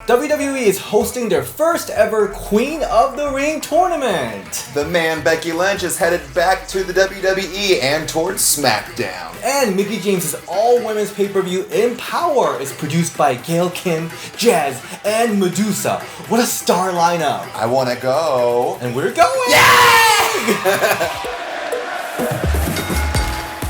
WWE is hosting their first ever Queen of the Ring tournament. The man Becky Lynch is headed back to the WWE and towards SmackDown. And Mickie James' all-women's pay-per-view Empowerrr is produced by Gail Kim, Jazz, and Madusa. What a star lineup. I want to go. And we're going! Yay!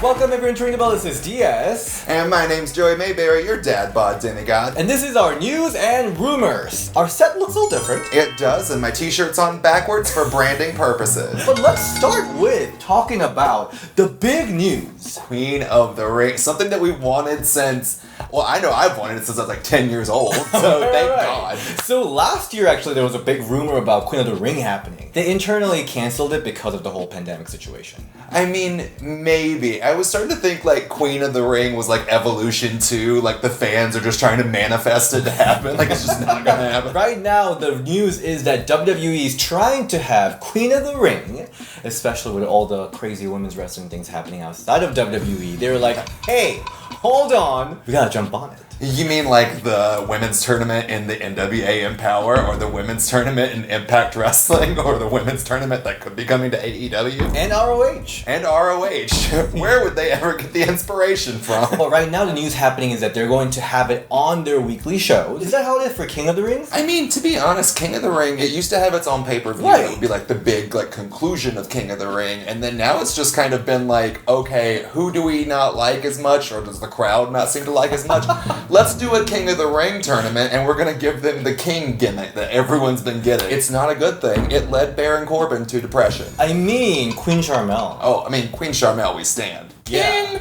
Welcome everyone to Ring the Bell, this is DS. And my name's Joey Mayberry, your dad bod demigod. And this is our news and rumors. Our set looks a little different. It does, and my t-shirt's on backwards for branding purposes. But let's start with talking about the big news. Queen of the Ring, something that we've wanted since, well, I know I've wanted it since I was like 10 years old, so thank God. So last year, actually, there was a big rumor about Queen of the Ring happening. They internally canceled it because of the whole pandemic situation. I mean, maybe. I was starting to think like Queen of the Ring was like Evolution 2, like the fans are just trying to manifest it to happen, like it's just not gonna happen. Right now, the news is that WWE is trying to have Queen of the Ring, especially with all the crazy women's wrestling things happening outside of WWE. They were like, hey, hold on, we gotta jump on it. You mean like the women's tournament in the NWA Empowerrr, or the women's tournament in Impact Wrestling, or the women's tournament that could be coming to AEW? And ROH. And ROH. Where would they ever get the inspiration from? Well, right now the news happening is that they're going to have it on their weekly shows. Is that how it is for King of the Rings? I mean, to be honest, King of the Ring, it used to have its own pay-per-view. Right. It would be like the big like conclusion of King of the Ring, and then now it's just kind of been like, okay, who do we not like as much, or does the crowd not seem to like as much? Let's do a King of the Ring tournament, and we're gonna give them the king gimmick that everyone's been getting. It's not a good thing. It led Baron Corbin to depression. I mean, Queen Charmel. Oh, I mean, Queen Charmel, we stand. Yeah. King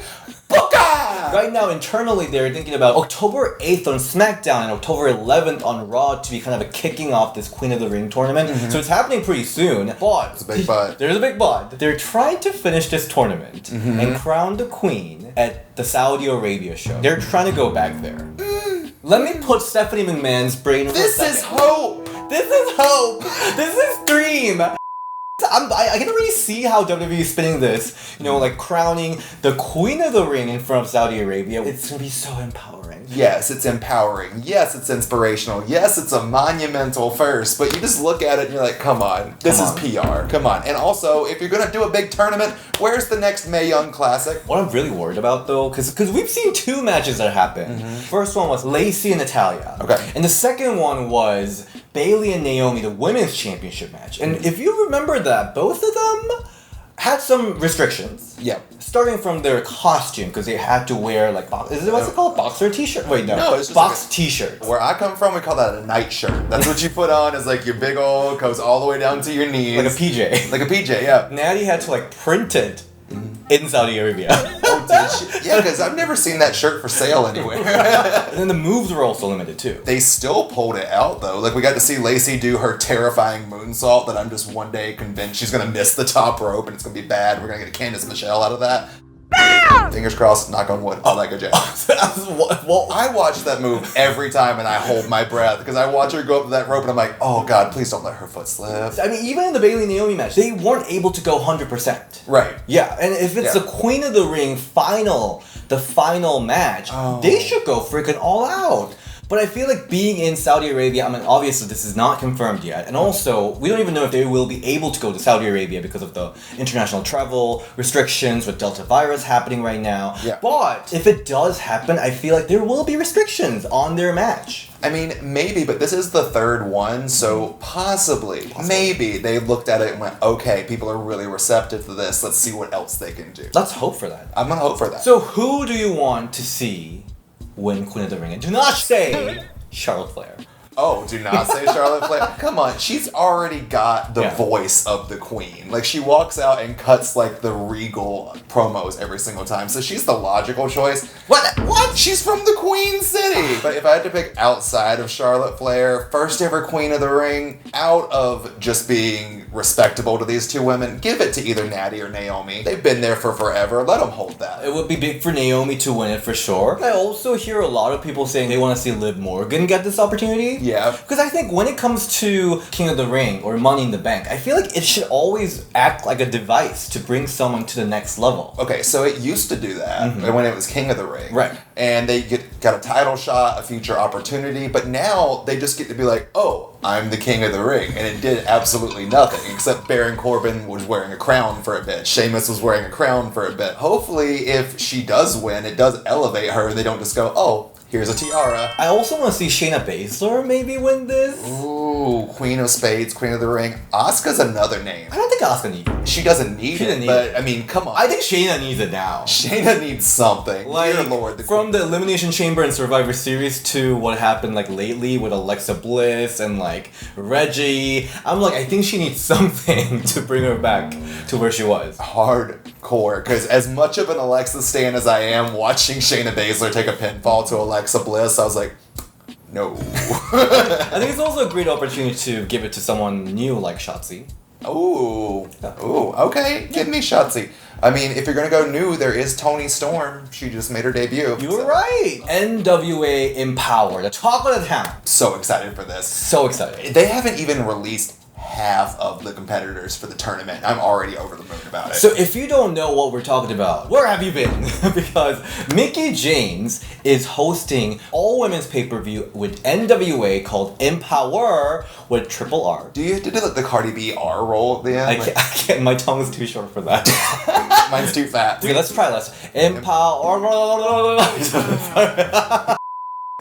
Booker! Right now, internally, they're thinking about October 8th on SmackDown and October 11th on Raw to be kind of a kicking off this Queen of the Ring tournament. Mm-hmm. So it's happening pretty soon. But it's a big but. There's a big but. They're trying to finish this tournament and crown the queen at the Saudi Arabia show. They're trying to go back there. Let me put Stephanie McMahon's brain for a second. This is hope! This is hope! This is dream! I can already see how WWE is spinning this, you know, like crowning the Queen of the Ring in front of Saudi Arabia. It's going to be so empowering. Yes, it's empowering. Yes, it's inspirational. Yes, it's a monumental first. But you just look at it and you're like, come on. This is PR. Come on. And also, if you're going to do a big tournament, where's the next Mae Young Classic? What I'm really worried about, though, because we've seen two matches that happened. First one was Lacey and Natalya. Okay. And the second one was Bayley and Naomi, the women's championship match. And if you remember that, both of them had some restrictions. Yeah. Starting from their costume, because they had to wear, like, what's it called? Boxer t-shirt? Wait, no. It's just box like t-shirts. Where I come from, we call that a night shirt. That's what you put on, is like your big old, goes all the way down to your knees. Like a PJ. Like a PJ, yeah. Natty had to, like, print it in Saudi Arabia. Oh, did she? Yeah, because I've never seen that shirt for sale anywhere. And then the moves were also limited, too. They still pulled it out, though. Like, we got to see Lacey do her terrifying moonsault that I'm just one day convinced she's going to miss the top rope and it's going to be bad. We're going to get a Candice Michelle out of that. Fingers crossed, knock on wood, all that good jazz. Well, I watch that move every time and I hold my breath because I watch her go up to that rope and I'm like, oh God, please don't let her foot slip. I mean, even in the Bayley-Naomi match, they weren't able to go 100%. Right. Yeah, and if it's the Queen of the Ring the final match, they should go freaking all out. But I feel like being in Saudi Arabia, I mean, obviously this is not confirmed yet. And also, we don't even know if they will be able to go to Saudi Arabia because of the international travel restrictions with Delta virus happening right now. Yeah. But if it does happen, I feel like there will be restrictions on their match. I mean, maybe, but this is the third one, so possibly, maybe they looked at it and went, okay, people are really receptive to this. Let's see what else they can do. Let's hope for that. I'm going to hope for that. So who do you want to see win Queen of the Ring? And do not say Charlotte Flair. Oh, do not say Charlotte Flair. Come on, she's already got the voice of the queen. Like, she walks out and cuts, like, the regal promos every single time. So she's the logical choice. What? She's from the Queen City! But if I had to pick outside of Charlotte Flair, first ever Queen of the Ring, out of just being respectable to these two women, give it to either Natty or Naomi. They've been there for forever. Let them hold that. It would be big for Naomi to win it for sure. I also hear a lot of people saying they want to see Liv Morgan get this opportunity. Yeah. Because I think when it comes to King of the Ring or Money in the Bank, I feel like it should always act like a device to bring someone to the next level. Okay, so it used to do that when it was King of the Ring. Right. And they got a title shot, a future opportunity, but now they just get to be like, oh, I'm the King of the Ring. And it did absolutely nothing, except Baron Corbin was wearing a crown for a bit. Sheamus was wearing a crown for a bit. Hopefully, if she does win, it does elevate her, and they don't just go, oh, here's a tiara. I also want to see Shayna Baszler maybe win this. Ooh, Queen of Spades, Queen of the Ring. Asuka's another name. I don't think Asuka needs it. She doesn't need it, but I mean, come on. I think Shayna needs it now. Shayna needs something. Like, dear Lord. From the Elimination Chamber and Survivor Series to what happened like lately with Alexa Bliss and like Reggie, I'm like, I think she needs something to bring her back to where she was. Hardcore, because as much of an Alexa stan as I am, watching Shayna Baszler take a pinfall to Alexa Bliss, I was like, no. I think it's also a great opportunity to give it to someone new like Shotzi. Ooh, okay, give me Shotzi. I mean, if you're gonna go new, there is Toni Storm. She just made her debut. You were right. NWA Empowerrr, the talk of the town. So excited for this. So excited. They haven't even released half of the competitors for the tournament. I'm already over the moon about it. So if you don't know what we're talking about, where have you been? Because Mickie James is hosting all women's pay-per-view with NWA called Empowerrr with Triple R. Do you have to do like the Cardi B R roll at the end? I can't, my tongue is too short for that. Mine's too fat. Okay, let's try this. Empowerrr.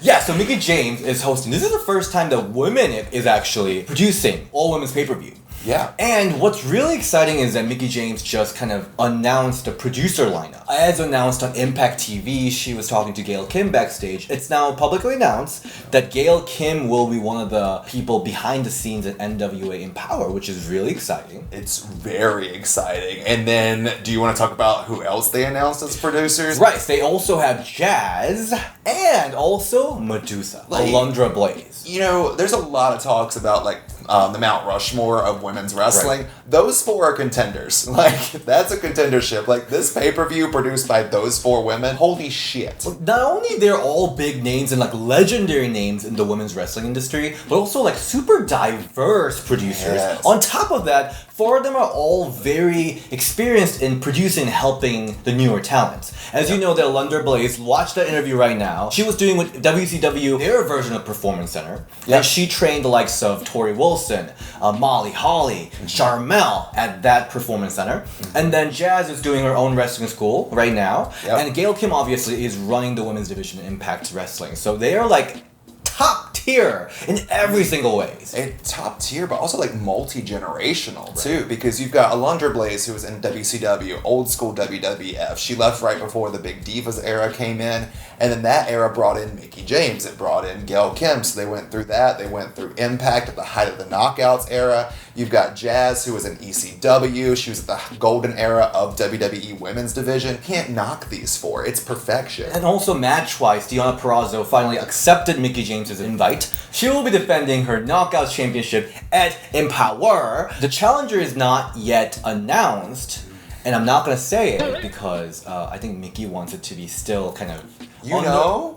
Yeah, so Mickie James is hosting. This is the first time that women is actually producing all women's pay-per-view. Yeah. And what's really exciting is that Mickie James just kind of announced the producer lineup. As announced on Impact TV, she was talking to Gail Kim backstage. It's now publicly announced that Gail Kim will be one of the people behind the scenes at NWA Empowerrr, which is really exciting. It's very exciting. And then, do you want to talk about who else they announced as producers? Right, they also have Jazz and also Madusa, Like, Alundra Blaze. You know, there's a lot of talks about like the Mount Rushmore of women's wrestling. Right. Those four are contenders. Like, that's a contendership. Like, this pay-per-view produced by those four women, holy shit. Not only they're all big names and like legendary names in the women's wrestling industry, but also like super diverse producers. Yes. On top of that, four of them are all very experienced in producing and helping the newer talents. As you know, the Alundra Blaze, watch that interview right now. She was doing with WCW their version of Performance Center. Yep. And she trained the likes of Tori Wilson, Molly Holly, Charmel at that Performance Center. And then Jazz is doing her own wrestling school right now. Yep. And Gail Kim obviously is running the women's division in Impact Wrestling. So they are like top tier in every single way. It's top tier, but also like multi-generational too, because you've got Alundra Blaze, who was in WCW, old school WWF. She left right before the Big Divas era came in, and then that era brought in Mickie James. It brought in Gail Kim, so they went through that. They went through Impact at the height of the Knockouts era. You've got Jazz, who was in ECW. She was at the golden era of WWE Women's Division. Can't knock these four. It's perfection. And also match-wise, Deonna Purrazzo finally accepted Mickie James's invite. She will be defending her Knockouts Championship at Empowerrr. The challenger is not yet announced, and I'm not gonna say it because I think Mickie wants it to be still kind of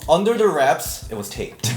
under the wraps. It was taped.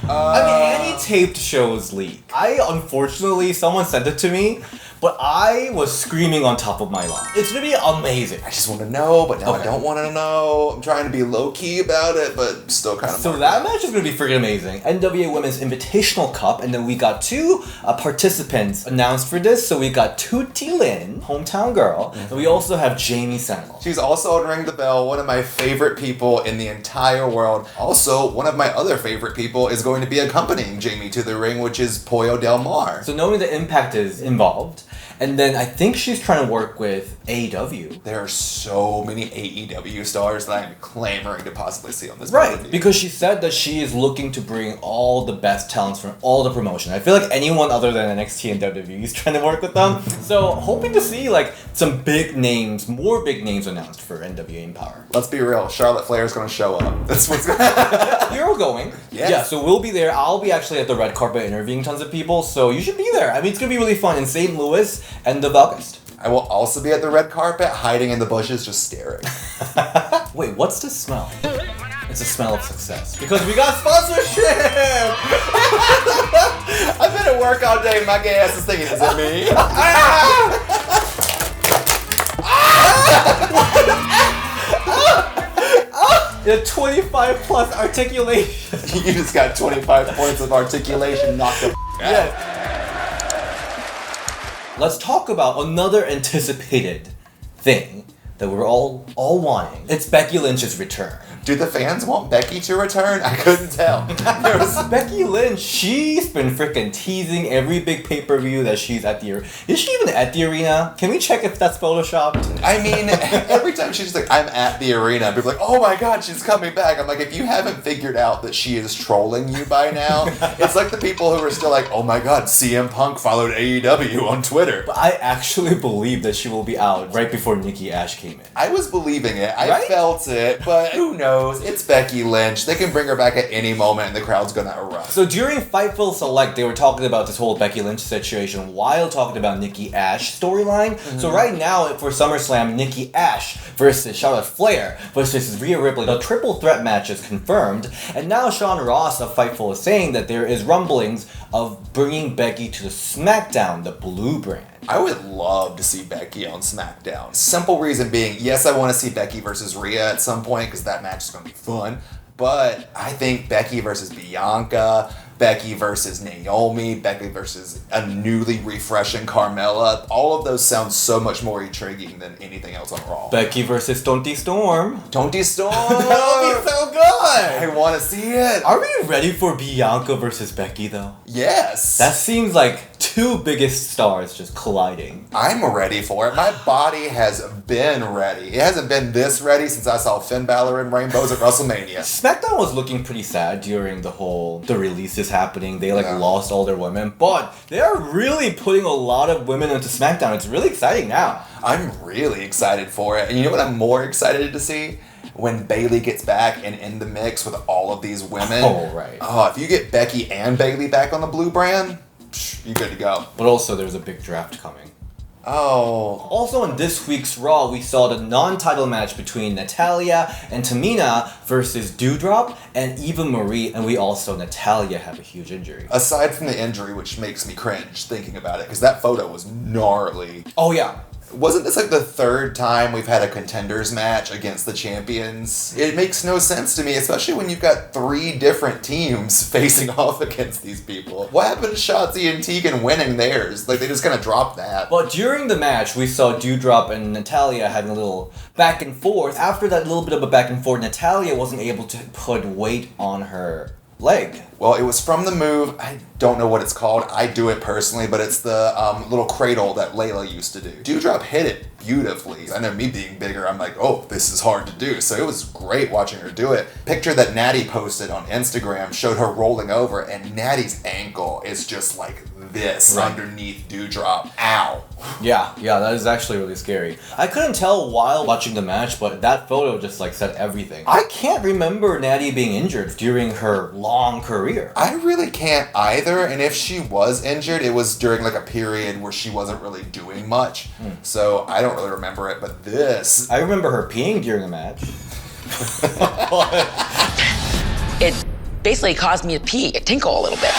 I mean, any taped shows leak. Unfortunately, someone sent it to me, but I was screaming on top of my lungs. It's gonna be amazing. I just want to know, but now I don't want to know. I'm trying to be low-key about it, but still kind of... So that match is going to be freaking amazing. NWA Women's Invitational Cup, and then we got two participants announced for this. So we got Tootie Lynn, hometown girl, and we also have Jamie Sentinel. She's also on Ring the Bell, one of my favorite people in the entire world. Also, one of my other favorite people is going to be accompanying Jamie to the ring, which is Pollo Del Mar. So knowing that Impact is involved, and then I think she's trying to work with AEW. There are so many AEW stars that I'm clamoring to possibly see on this Right, pay-per-view. because she said that she is looking to bring all the best talents from all the promotion. I feel like anyone other than NXT and WWE is trying to work with them. So hoping to see like some big names, more big names announced for NWA Empowerrr. Let's be real, Charlotte Flair is going to show up. That's what's going to You're all going. Yes. Yeah, so we'll be there. I'll be actually at the red carpet interviewing tons of people, so you should be there. I mean, it's going to be really fun in St. Louis end of August. I will also be at the red carpet, hiding in the bushes, just staring. Wait, what's the smell? It's a smell of success. Because we got sponsorship! work all day. My gay ass is thinking, is it me? The 25 plus articulation. You just got 25 points of articulation knocked the out. Yes. Let's talk about another anticipated thing that we're all wanting. It's Becky Lynch's return. Do the fans want Becky to return? I couldn't tell. Becky Lynch, she's been freaking teasing every big pay-per-view that she's at the arena. Is she even at the arena? Can we check if that's photoshopped? I mean, every time she's like, I'm at the arena, people are like, oh my god, she's coming back. I'm like, if you haven't figured out that she is trolling you by now, it's like the people who are still like, oh my god, CM Punk followed AEW on Twitter. But I actually believe that she will be out right before Nikki Ash came in. I was believing it. I felt it, but who knows? It's Becky Lynch. They can bring her back at any moment and the crowd's gonna erupt. So during Fightful Select, they were talking about this whole Becky Lynch situation while talking about Nikki Ash storyline. Mm-hmm. So right now, for SummerSlam, Nikki Ash versus Charlotte Flair versus Rhea Ripley. The triple threat match is confirmed. And now Sean Ross of Fightful is saying that there is rumblings of bringing Becky to the SmackDown, the blue brand. I would love to see Becky on SmackDown. Simple reason being, yes, I want to see Becky versus Rhea at some point because that match is going to be fun. But I think Becky versus Bianca, Becky versus Naomi, Becky versus a newly refreshing Carmella, all of those sound so much more intriguing than anything else on Raw. Becky versus Toni Storm. Toni Storm! That'll be so good! I want to see it! Are we ready for Bianca versus Becky though? Yes! That seems like two biggest stars just colliding. I'm ready for it. My body has been ready. It hasn't been this ready since I saw Finn Balor in Rainbows at WrestleMania. SmackDown was looking pretty sad during the releases happening. They lost all their women, but they are really putting a lot of women into SmackDown. It's really exciting now. I'm really excited for it. And you know what I'm more excited to see? When Bayley gets back and in the mix with all of these women. Oh, right. Oh, if you get Becky and Bayley back on the blue brand, you're good to go. But also there's a big draft coming. Oh. Also on this week's Raw, we saw the non-title match between Natalya and Tamina versus Doudrop and Eva Marie, and we also Natalya have a huge injury. Aside from the injury, which makes me cringe thinking about it, because that photo was gnarly. Oh yeah. Wasn't this like the third time we've had a contenders match against the champions? It makes no sense to me, especially when you've got 3 different teams facing off against these people. What happened to Shotzi and Tegan winning theirs? Like, they just kind of dropped that. Well, during the match, we saw Doudrop and Natalya having a little back and forth. After that little bit of a back and forth, Natalya wasn't able to put weight on her leg. Well, it was from the move, I don't know what it's called, I do it personally, but it's the little cradle that Layla used to do. Doudrop hit it beautifully. I know me being bigger, I'm like, oh, this is hard to do. So it was great watching her do it. Picture that Natty posted on Instagram showed her rolling over, and Natty's ankle is just like this underneath Doudrop. Ow. Yeah, that is actually really scary. I couldn't tell while watching the match, but that photo just said everything. I can't remember Natty being injured during her long career. I really can't either, and if she was injured, it was during a period where she wasn't really doing much. So I don't really remember it, but this... I remember her peeing during a match. It basically caused me to tinkle a little bit.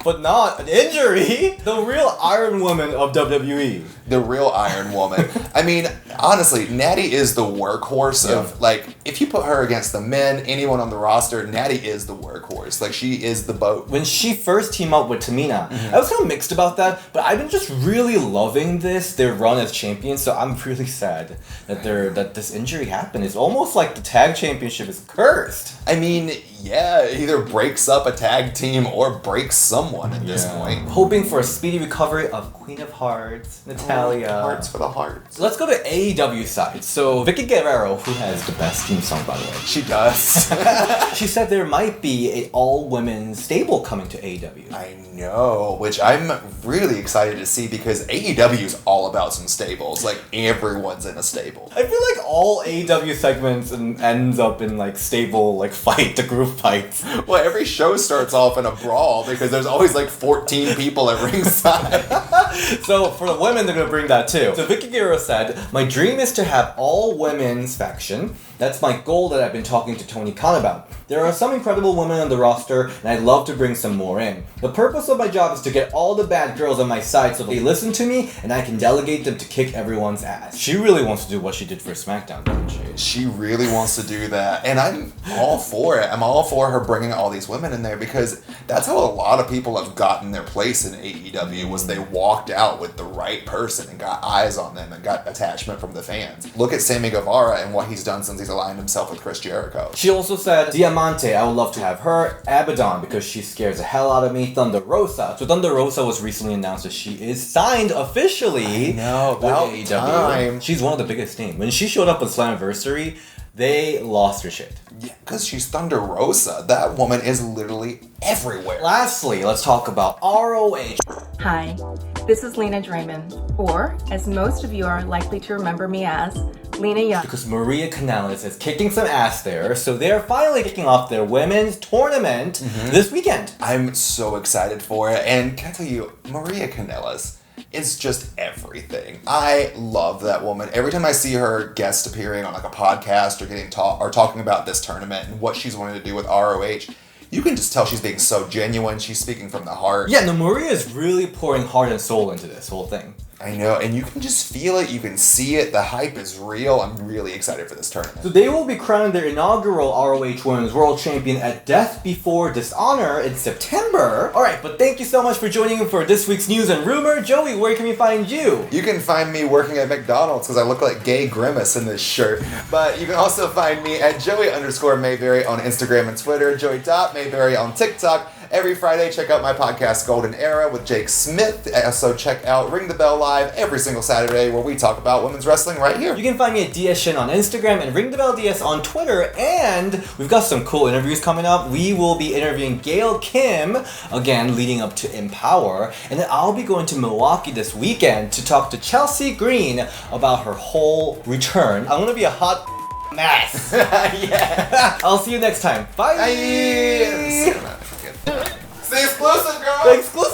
But not an injury. The real Iron Woman of WWE. The real Iron Woman. I mean, honestly, Natty is the workhorse of, if you put her against the men, anyone on the roster, Natty is the workhorse. She is the boat. When she first teamed up with Tamina, I was kind of mixed about that, but I've been just really loving their run as champions, so I'm really sad that this injury happened. It's almost like the tag championship is cursed. I mean, yeah, it either breaks up a tag team or breaks someone at this point. Hoping for a speedy recovery of Queen of Hearts, Natalya. Hearts for the hearts. Let's go to AEW side. So Vicky Guerrero, who has the best theme song by the way. She does. She said there might be an all-women stable coming to AEW. I know, which I'm really excited to see because AEW is all about some stables. Everyone's in a stable. I feel like all AEW segments ends up in stable fight, the group fights. Well, every show starts off in a brawl because there's always like 14 people at ringside. So for the women, they're going to bring that too. So Vicky Guerrero said, my dream is to have all women's faction. That's my goal that I've been talking to Tony Khan about. There are some incredible women on the roster, and I'd love to bring some more in. The purpose of my job is to get all the bad girls on my side so they listen to me, and I can delegate them to kick everyone's ass. She really wants to do what she did for SmackDown, doesn't she? She really wants to do that, and I'm all for it. I'm all for her bringing all these women in there because that's how a lot of people have gotten their place in AEW was they walked out with the right person and got eyes on them and got attachment from the fans. Look at Sammy Guevara and what he's done since he's aligned himself with Chris Jericho. She also said, Diamante, I would love to have her. Abaddon, because she scares the hell out of me. Thunder Rosa. So Thunder Rosa was recently announced that she is signed officially with AEW. Time. She's one of the biggest names. When she showed up on Slammiversary, they lost her shit. Yeah, because she's Thunder Rosa. That woman is literally everywhere. Lastly, let's talk about ROH. Hi, this is Lena Draymond, or as most of you are likely to remember me as, Lena Young. Because Maria Kanellis is kicking some ass there, so they're finally kicking off their women's tournament this weekend. I'm so excited for it, and can I tell you, Maria Kanellis is just everything. I love that woman. Every time I see her guest appearing on like a podcast or getting talking about this tournament and what she's wanting to do with ROH, you can just tell she's being so genuine. She's speaking from the heart. Yeah, no, Maria is really pouring heart and soul into this whole thing. I know, and you can just feel it, you can see it, the hype is real. I'm really excited for this tournament. So they will be crowning their inaugural ROH Women's World Champion at Death Before Dishonor in September. Alright, but thank you so much for joining in for this week's news and rumor. Joey, where can we find you? You can find me working at McDonald's because I look like Gay Grimace in this shirt. But you can also find me at Joey_Mayberry on Instagram and Twitter, Joey.Mayberry on TikTok. Every Friday, check out my podcast, Golden Era, with Jake Smith. Also, check out Ring the Bell Live every single Saturday, where we talk about women's wrestling right here. You can find me at DS Shin on Instagram and Ring the Bell DS on Twitter. And we've got some cool interviews coming up. We will be interviewing Gail Kim, again, leading up to Empowerrr. And then I'll be going to Milwaukee this weekend to talk to Chelsea Green about her whole return. I'm going to be a hot mess. Yeah. I'll see you next time. Bye. Bye. Stay exclusive, girl. Exclusive.